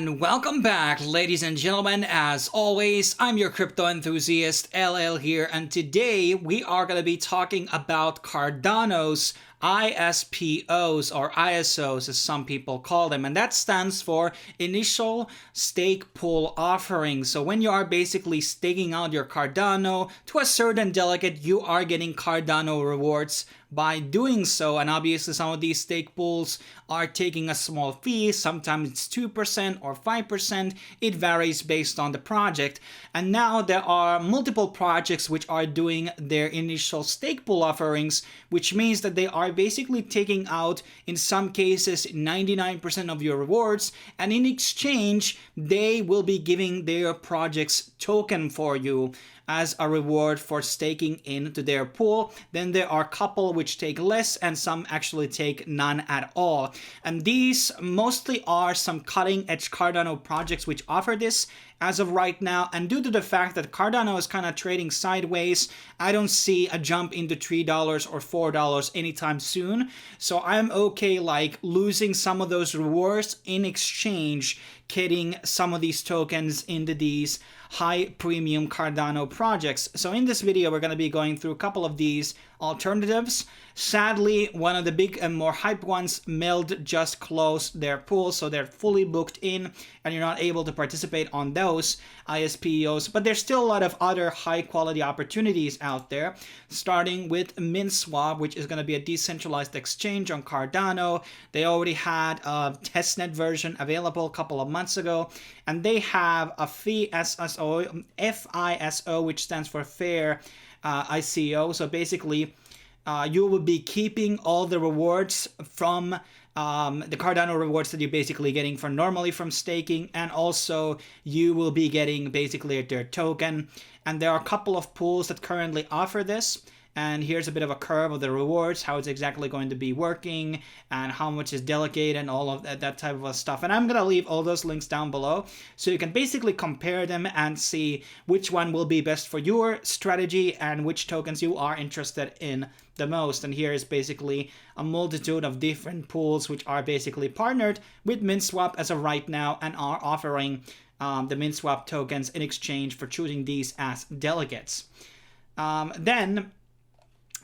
And welcome back, ladies and gentlemen. As always, I'm your crypto enthusiast, LL here, and today we are going to be talking about Cardano's ISPOs, or ISOs as some people call them, and that stands for Initial Stake Pool Offering. So when you are basically staking out your Cardano to a certain delegate, you are getting Cardano rewards by doing so. And obviously some of these stake pools are taking a small fee. Sometimes it's 2% or 5%. It varies based on the project. And now there are multiple projects which are doing their initial stake pool offerings, which means that they are basically taking out, in some cases, 99% of your rewards, and in exchange they will be giving their project's token for you as a reward for staking into their pool. Then there are a couple which take less, and some actually take none at all. And these mostly are some cutting edge Cardano projects which offer this as of right now. And due to the fact that Cardano is kind of trading sideways, I don't see a jump into $3 or $4 anytime soon. So I'm okay like losing some of those rewards in exchange, getting some of these tokens into these high premium Cardano projects. So in this video, we're going to be going through a couple of these alternatives. Sadly, one of the big and more hype ones, Meld, just closed their pool, so they're fully booked in and you're not able to participate on those ISPOs. But there's still a lot of other high quality opportunities out there, starting with MintSwap, which is going to be a decentralized exchange on Cardano. They already had a testnet version available a couple of months ago, and they have a FISO, which stands for Fair ICO. So basically, you will be keeping all the rewards from the Cardano rewards that you're basically getting from normally from staking, and also you will be getting basically their token. And there are a couple of pools that currently offer this. And here's a bit of a curve of the rewards, how it's exactly going to be working, and how much is delegated, and all of that type of stuff. And I'm going to leave all those links down below, so you can basically compare them and see which one will be best for your strategy and which tokens you are interested in the most. And here is basically a multitude of different pools which are basically partnered with MintSwap as of right now and are offering the MintSwap tokens in exchange for choosing these as delegates. Then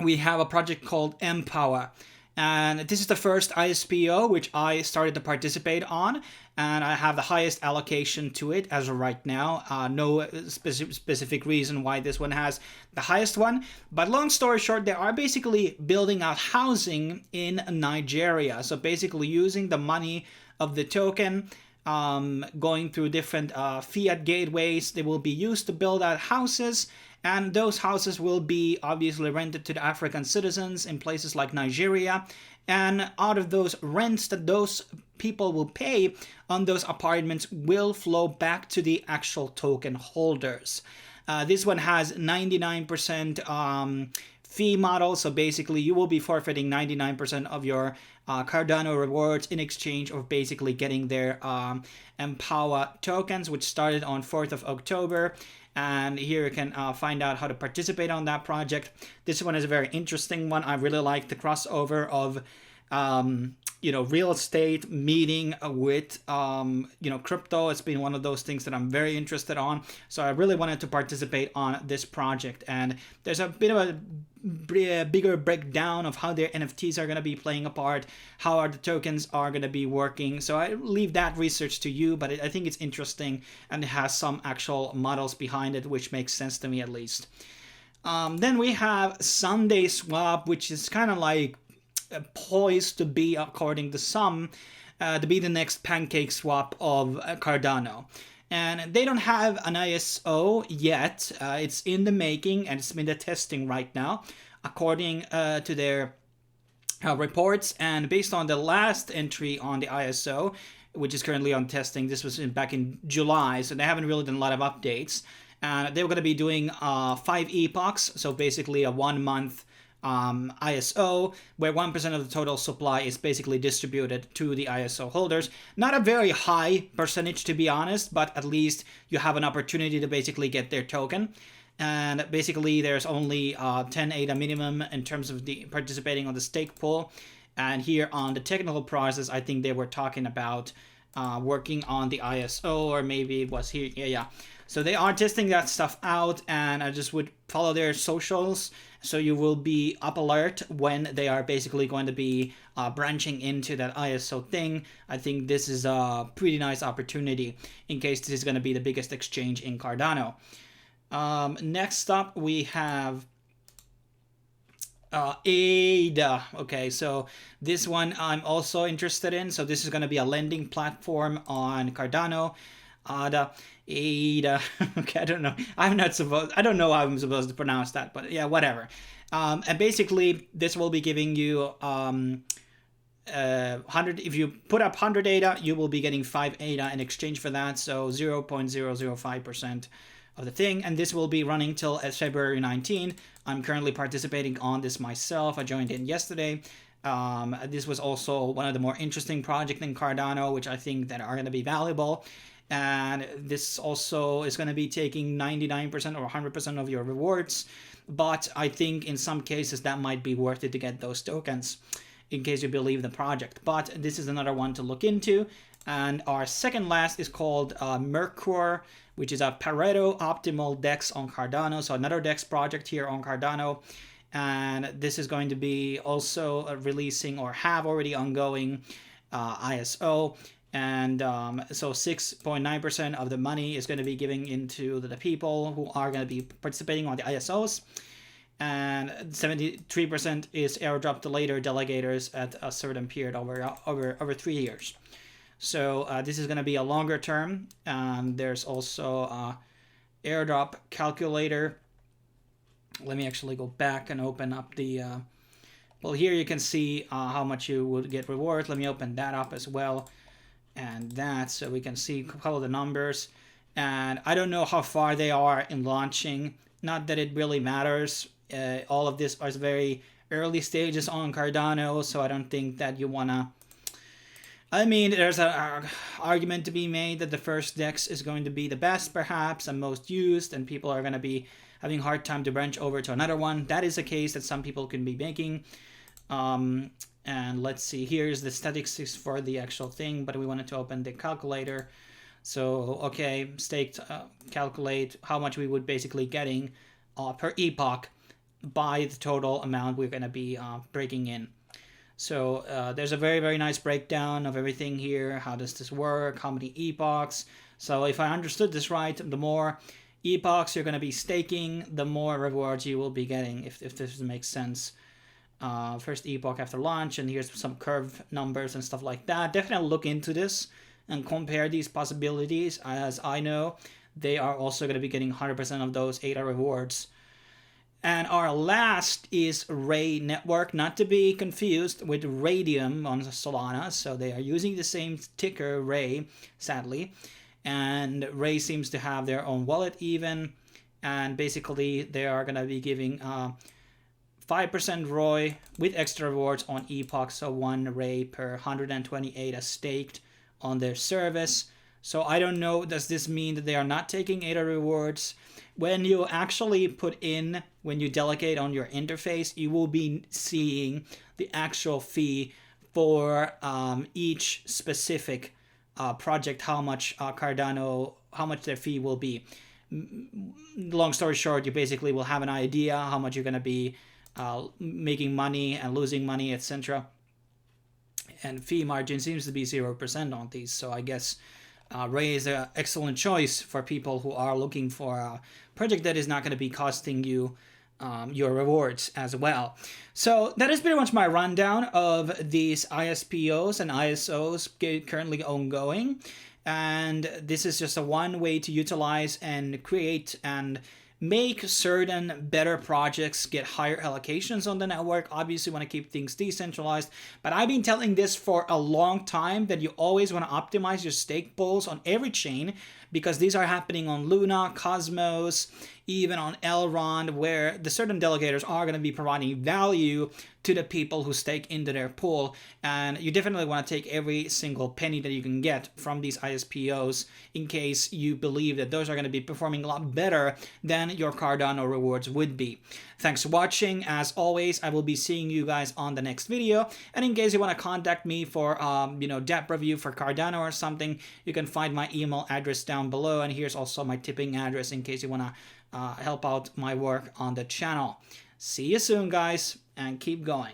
we have a project called Empower, and this is the first ISPO which I started to participate on, and I have the highest allocation to it as of right now. No specific reason why this one has the highest one, but long story short, they are basically building out housing in Nigeria. So basically using the money of the token, going through different fiat gateways, they will be used to build out houses. And those houses will be obviously rented to the African citizens in places like Nigeria. And out of those rents that those people will pay on those apartments will flow back to the actual token holders. This one has 99% fee model. So basically you will be forfeiting 99% of your Cardano rewards in exchange of basically getting their Empower tokens, which started on 4th of October. And here you can find out how to participate on that project. This one is a very interesting one. I really like the crossover of, real estate meeting with, crypto. It's been one of those things that I'm very interested on. So I really wanted to participate on this project. And there's a bit of a bigger breakdown of how their NFTs are going to be playing a part, how the tokens are going to be working. So I leave that research to you, but I think it's interesting and it has some actual models behind it, which makes sense to me at least. Then we have Sunday Swap, which is kind of like poised to be, according to some, to be the next pancake swap of Cardano. And they don't have an ISO yet. It's in the making and it's in the testing right now, according to their reports. And based on the last entry on the ISO, which is currently on testing, this was back in July, so they haven't really done a lot of updates. And they were going to be doing 5 epochs, so basically a 1 month ISO, where 1% of the total supply is basically distributed to the ISO holders. Not a very high percentage, to be honest, but at least you have an opportunity to basically get their token. And basically there's only 10 ADA minimum in terms of the participating on the stake pool. And here on the technical process, I think they were talking about working on the ISO, or maybe it was here. Yeah. So they are testing that stuff out, and I just would follow their socials so you will be up alert when they are basically going to be branching into that ISO thing. I think this is a pretty nice opportunity in case this is going to be the biggest exchange in Cardano. Next up, we have ADA. Okay, so this one I'm also interested in. So this is going to be a lending platform on Cardano. ADA. Okay, I don't know. I don't know how I'm supposed to pronounce that, but yeah, whatever. And basically, this will be giving you 100. If you put up 100 ADA, you will be getting 5 ADA in exchange for that. So 0.005% of the thing, and this will be running till February 19. I'm currently participating on this myself. I joined in yesterday. This was also one of the more interesting projects in Cardano, which I think that are going to be valuable. And this also is going to be taking 99% or 100% of your rewards. But I think in some cases that might be worth it to get those tokens in case you believe the project. But this is another one to look into. And our second last is called Mercor, which is a Pareto optimal DEX on Cardano. So another DEX project here on Cardano. And this is going to be also releasing or have already ongoing ISO. And so 6.9% of the money is going to be giving into the people who are going to be participating on the ISOs. And 73% is airdropped to later delegators at a certain period over 3 years. So this is going to be a longer term. There's also a airdrop calculator. Let me actually go back and open up the... well, here you can see how much you would get reward. Let me open that up as well. And that, so we can see a couple of the numbers. And I don't know how far they are in launching. Not that it really matters. All of this is very early stages on Cardano, so I don't think that you want to... I mean, there's an argument to be made that the first DEX is going to be the best, perhaps, and most used, and people are going to be having a hard time to branch over to another one. That is a case that some people can be making. And let's see, here's the statistics for the actual thing, but we wanted to open the calculator. So, okay, staked, calculate how much we would basically getting per epoch by the total amount we're going to be breaking in. So there's a very, very nice breakdown of everything here. How does this work? How many epochs? So if I understood this right, the more epochs you're going to be staking, the more rewards you will be getting, if this makes sense. First epoch after launch, and here's some curve numbers and stuff like that. Definitely look into this and compare these possibilities. As I know, they are also going to be getting 100% of those ADA rewards. And our last is Ray Network, not to be confused with Radium on Solana. So they are using the same ticker, Ray, sadly. And Ray seems to have their own wallet even. And basically they are going to be giving 5% ROI with extra rewards on epoch. So 1 Ray per 128 as staked on their service. So I don't know, does this mean that they are not taking ADA rewards? When you actually put in, when you delegate on your interface, you will be seeing the actual fee for each specific project, how much Cardano, how much their fee will be. Long story short, you basically will have an idea how much you're going to be making money and losing money, etc. And fee margin seems to be 0% on these, so I guess Ray is an excellent choice for people who are looking for a project that is not going to be costing you your rewards as well. So that is pretty much my rundown of these ISPOs and ISOs currently ongoing. And this is just a one way to utilize and create and make certain better projects get higher allocations on the network. Obviously, want to keep things decentralized, but I've been telling this for a long time that you always want to optimize your stake pools on every chain, because these are happening on Luna, Cosmos, even on Elrond, where the certain delegators are going to be providing value to the people who stake into their pool. And you definitely want to take every single penny that you can get from these ISPOs in case you believe that those are going to be performing a lot better than your Cardano rewards would be. Thanks for watching. As always, I will be seeing you guys on the next video. And in case you want to contact me for depth review for Cardano or something, you can find my email address down below. And here's also my tipping address in case you want to help out my work on the channel. See you soon, guys, and keep going.